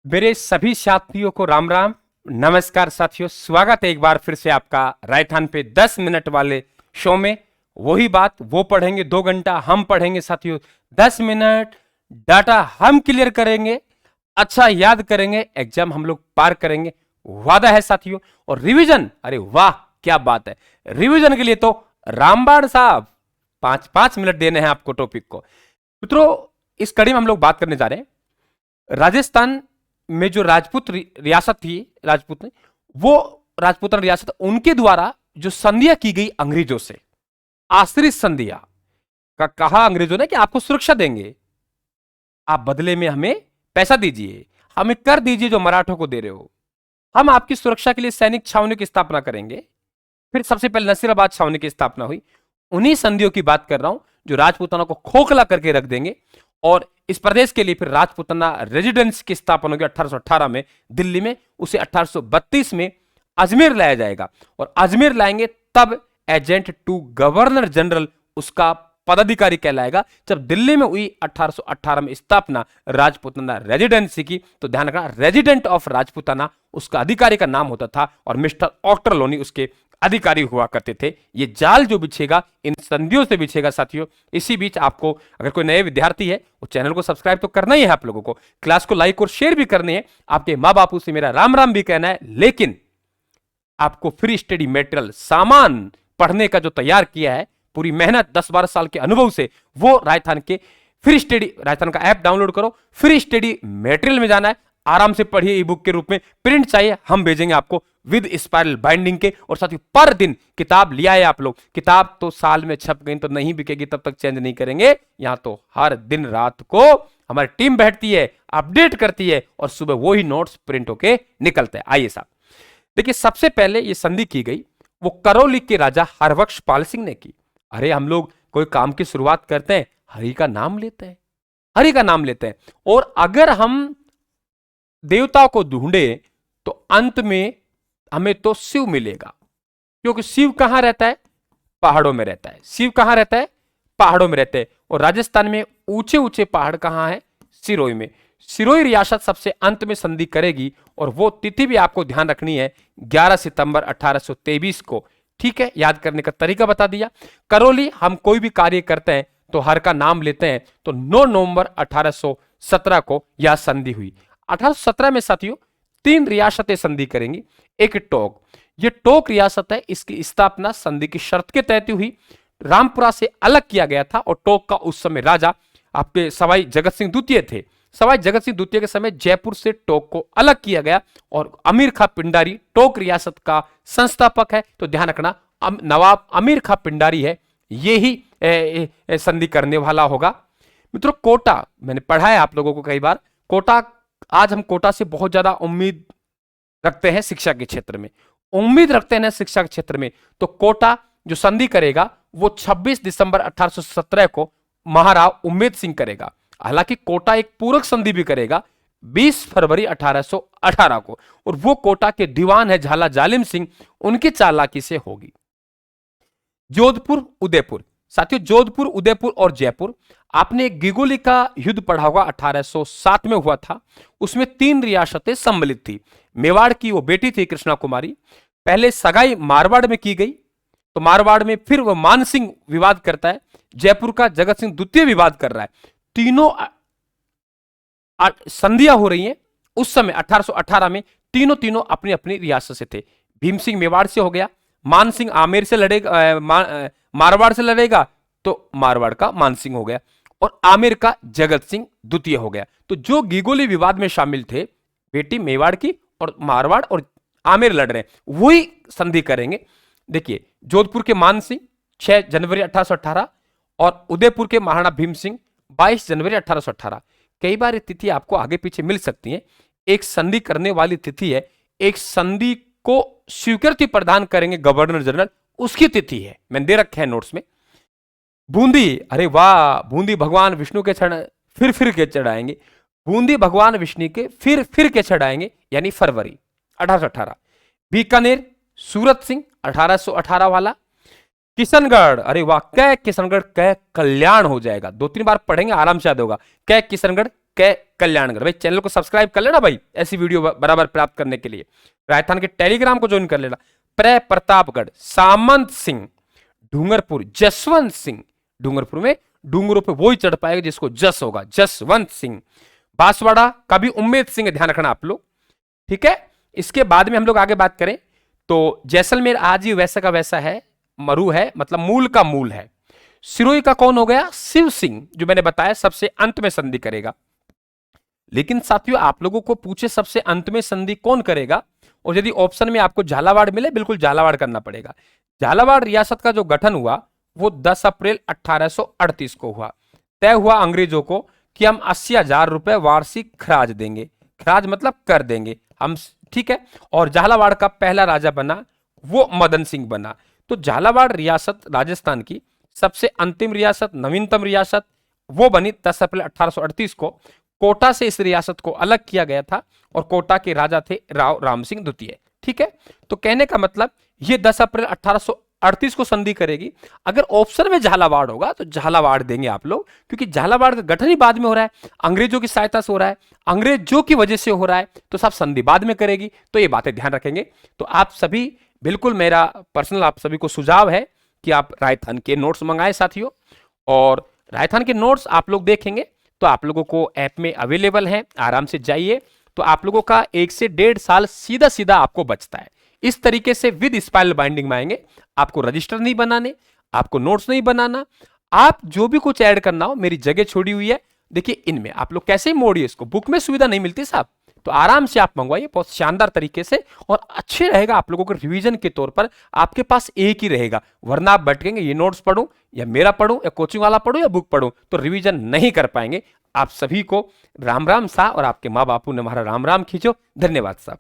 मेरे सभी साथियों को राम राम। नमस्कार साथियों, स्वागत है एक बार फिर से आपका राजस्थान पे 10 मिनट वाले शो में। वही बात वो पढ़ेंगे, 2 घंटा हम पढ़ेंगे साथियों। 10 मिनट डाटा हम क्लियर करेंगे, अच्छा याद करेंगे, एग्जाम हम लोग पार करेंगे, वादा है साथियों। और रिवीजन, अरे वाह क्या बात है, रिवीजन के लिए तो रामबाण साहब 5-5 मिनट देने हैं आपको टॉपिक को। मित्रों, इस कड़ी में हम लोग बात करने जा रहे हैं राजस्थान में जो राजपूत रियासत थी, राजपूत ने वो राजपूताना रियासत, उनके द्वारा जो संधियां की गई अंग्रेजों से, आश्रित संधियां का कहा अंग्रेजों ने कि आपको सुरक्षा देंगे, आप बदले में हमें पैसा दीजिए, हमें कर दीजिए जो मराठों को दे रहे हो, हम आपकी सुरक्षा के लिए सैनिक छावनी की स्थापना करेंगे। फिर सबसे पहले नसीराबाद छावनी की स्थापना हुई। उन्हीं संधियों की बात कर रहा हूं जो राजपूताना को खोखला करके रख देंगे। और इस प्रदेश के लिए फिर राजपूताना रेजिडेंस की स्थापना होगी 1818 में दिल्ली में। उसे 1832 में अजमेर लाया जाएगा, और अजमेर लाएंगे तब एजेंट टू गवर्नर जनरल उसका पदाधिकारी कहलाएगा। जब दिल्ली में हुई 1818 में स्थापना राजपूताना रेजिडेंसी की, तो ध्यान रखना रेजिडेंट ऑफ राजपूताना उसका अधिकारी का नाम होता था, और मिस्टर ऑक्टरलोनी उसके अधिकारी हुआ करते थे। ये जाल जो बिछेगा इन संधियों से बिछेगा साथियों। इसी बीच आपको, अगर कोई नए विद्यार्थी है, वो चैनल को सब्सक्राइब तो करना ही है आप लोगों को, क्लास को लाइक और शेयर भी करनी है, आपके माँ बापू से मेरा राम राम भी कहना है। लेकिन आपको फ्री स्टडी मेटेरियल सामान पढ़ने का जो तैयार किया है, पूरी मेहनत 10-12 साल के अनुभव से, वो राजस्थान के फ्री स्टडी, राजस्थान का ऐप डाउनलोड करो, फ्री स्टडी मेटेरियल में जाना है, आराम से पढ़िए ई बुक के रूप में। प्रिंट चाहिए हम भेजेंगे आपको विद स्पाइरल बाइंडिंग के। और साथ ही पर दिन किताब लिया है आप लोग, किताब तो साल में छप गई तो नहीं बिकेगी, तब तक चेंज नहीं करेंगे। यहां तो हर दिन रात को हमारी टीम बैठती है, अपडेट करती है, और सुबह वही नोट्स प्रिंट होके निकलते हैं। आइए साहब देखिए, सबसे पहले ये संधि की गई वो करौली के राजा हरबख्श पाल सिंह ने की। अरे हम लोग कोई काम की शुरुआत करते हैं, हरि का नाम लेते हैं, हरि का नाम लेते हैं। और अगर हम देवता को ढूंढे तो अंत में हमें तो शिव मिलेगा, क्योंकि शिव कहां रहता है? पहाड़ों में रहता है। शिव कहां रहता है? पहाड़ों में रहते हैं। और राजस्थान में ऊंचे ऊंचे पहाड़ कहां है? सिरोही में। सिरोही रियासत सबसे अंत में संधि करेगी, और वो तिथि भी आपको ध्यान रखनी है, 11 सितंबर 1823 को। ठीक है, याद करने का तरीका बता दिया। करौली हम कोई भी कार्य करते हैं तो हर का नाम लेते हैं, तो 9 नवंबर 1817 को यह संधि हुई। 1817 में साथियों 3 रियासतें संधि करेंगी। एक टोक, ये टोक रियासत है, इसकी स्थापना संधि की शर्त के तहत हुई। रामपुरा से अलग किया गया था, और टोक का उस समय राजा आपके सवाई जगत सिंह द्वितीय थे। सवाई जगत सिंह द्वितीय के समय जयपुर से टोक को अलग किया गया, और अमीर खां पिंडारी टोक रियासत का संस्थापक है। तो ध्यान रखना, नवाब अमीर खां पिंडारी है, ये ही संधि करने वाला होगा। मित्रों, कोटा मैंने पढ़ा है आप लोगों को कई बार। कोटा, आज हम कोटा से बहुत ज्यादा उम्मीद रखते हैं शिक्षा के क्षेत्र में, उम्मीद रखते हैं ना शिक्षा के क्षेत्र में। तो कोटा जो संधि करेगा वो 26 दिसंबर 1817 को महाराव उम्मेद सिंह करेगा। हालांकि कोटा एक पूरक संधि भी करेगा 20 फरवरी 1818 को, और वो कोटा के दीवान है झाला जालिम सिंह, उनकी चालाकी से होगी। जोधपुर उदयपुर, साथियों जोधपुर उदयपुर और जयपुर, आपने एक गिगोली का युद्ध पढ़ा होगा 1807 में हुआ था। उसमें 3 रियासतें सम्मिलित थी। मेवाड़ की वो बेटी थी कृष्णा कुमारी, पहले सगाई मारवाड़ में की गई, तो मारवाड़ में फिर वो मानसिंह विवाद करता है, जयपुर का जगत सिंह द्वितीय विवाद कर रहा है। तीनों संधियां हो रही हैं उस समय 1818 में। तीनों अपनी अपनी रियासत से थे। भीम सिंह मेवाड़ से हो गया, मान सिंह आमेर से लड़ेगा, मारवाड़ से लड़ेगा, तो मारवाड़ का मान सिंह हो गया, और आमेर का जगत सिंह द्वितीय हो गया। तो जो गिगोली विवाद में शामिल थे, बेटी मेवाड़ की और मारवाड़ और आमेर लड़ रहे हैं, वही संधि करेंगे। देखिए, जोधपुर के मान सिंह 6 जनवरी 1818, और उदयपुर के महाराणा भीम सिंह 22 जनवरी 1818। कई बार ये तिथि आपको आगे पीछे मिल सकती है। एक संधि करने वाली तिथि है, एक संधि को स्वीकृति प्रदान करेंगे गवर्नर जनरल, उसकी तिथि है, मैंने दे रखे हैं नोट्स में। बूंदी, अरे वाह, बूंदी भगवान विष्णु के फिर के चढ़ाएंगे। बूंदी भगवान विष्णु के फिर के चढ़ाएंगे, यानी फरवरी 1818। बीकानेर सूरत सिंह 1818 वाला। किशनगढ़, अरे वाह, कै किशनगढ़ कै कल्याण हो जाएगा, 2-3 बार पढ़ेंगे आराम से याद होगा। कै किशनगढ़ के कल्याणगढ़। भाई चैनल को सब्सक्राइब कर लेना भाई, ऐसी वीडियो बराबर प्राप्त करने के लिए। राजस्थान के टेलीग्राम को ज्वाइन कर लेना। प्रतापगढ़, सामंत सिंह, डूंगरपुर, जसवंत सिंह, डूंगरपुर में डूंगरों पे वो ही चढ़ पाएगा जिसको जस होगा, जसवंत सिंह। बांसवाड़ा का भी उम्मेद सिंह, ध्यान रखना आप लोग, ठीक है। इसके बाद में हम लोग आगे बात करें तो जैसलमेर आज ही वैसा का वैसा है, मरु है, मतलब मूल का मूल है। सिरोही का कौन हो गया, शिव सिंह, जो मैंने बताया सबसे अंत में संधि करेगा। लेकिन साथियों आप लोगों को पूछे सबसे अंत में संधि कौन करेगा, और यदि ऑप्शन में आपको झालावाड़ मिले, बिल्कुल झालावाड़ करना पड़ेगा। झालावाड़ रियासत का जो गठन हुआ वो 10 अप्रैल 1838 को हुआ। तय हुआ अंग्रेजों को कि हम 80,000 रुपए वार्षिक खराज देंगे, खराज मतलब कर देंगे हम, ठीक है। और झालावाड़ का पहला राजा बना वो मदन सिंह बना। तो झालावाड़ रियासत राजस्थान की सबसे अंतिम रियासत, नवीनतम रियासत वो बनी 10 अप्रैल 1838 को। कोटा से इस रियासत को अलग किया गया था और कोटा के राजा थे राव राम सिंह द्वितीय, ठीक है। तो कहने का मतलब ये 10 अप्रैल 1838 को संधि करेगी। अगर ऑप्शन में झालावाड़ होगा तो झालावाड़ देंगे आप लोग, क्योंकि झालावाड़ का गठन ही बाद में हो रहा है, अंग्रेजों की सहायता से हो रहा है, अंग्रेजों की वजह से हो रहा है, तो सब संधि बाद में करेगी। तो ये बातें ध्यान रखेंगे। तो आप सभी बिल्कुल, मेरा पर्सनल आप सभी को सुझाव है कि आप राजस्थान के नोट्स मंगाएं साथियों। और राजस्थान के नोट्स आप लोग देखेंगे तो आप लोगों को ऐप में अवेलेबल है, आराम से जाइए। तो आप लोगों का 1 से 1.5 साल सीधा सीधा आपको बचता है। इस तरीके से विद स्पाइरल बाइंडिंग में आएंगे। आपको रजिस्टर नहीं बनाने, आपको नोट्स नहीं बनाना, आप जो भी कुछ ऐड करना हो मेरी जगह छोड़ी हुई है, देखिए इनमें आप लोग कैसे मोड़िए इसको। बुक में सुविधा नहीं मिलती साहब, तो आराम से आप मंगवाइए बहुत शानदार तरीके से, और अच्छे रहेगा आप लोगों को रिवीजन के तौर पर। आपके पास एक ही रहेगा, वरना आप भटकेंगे, ये नोट्स पढ़ूं या मेरा पढ़ूं या कोचिंग वाला पढ़ूं या बुक पढ़ूं, तो रिवीजन नहीं कर पाएंगे। आप सभी को राम राम सा, और आपके माँ बापू ने हमारा राम राम खींचो। धन्यवाद साहब।